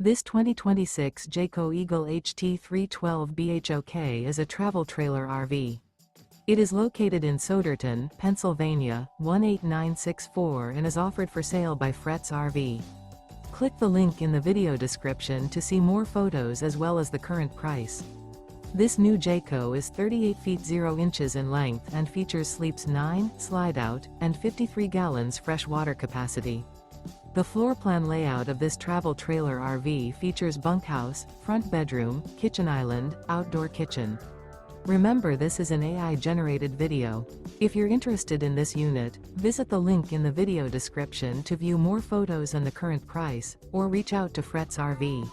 This 2026 Jayco Eagle HT312 BHOK is a travel trailer RV. It is located in Souderton, Pennsylvania, 18964 and is offered for sale by Fretz RV. Click the link in the video description to see more photos as well as the current price. This new Jayco is 38 feet 0 inches in length and features sleeps 9, slide out, and 53 gallons fresh water capacity. The floor plan layout of this travel trailer RV features bunkhouse, front bedroom, kitchen island, outdoor kitchen. Remember, this is an AI-generated video. If you're interested in this unit, visit the link in the video description to view more photos and the current price, or reach out to Fretz RV.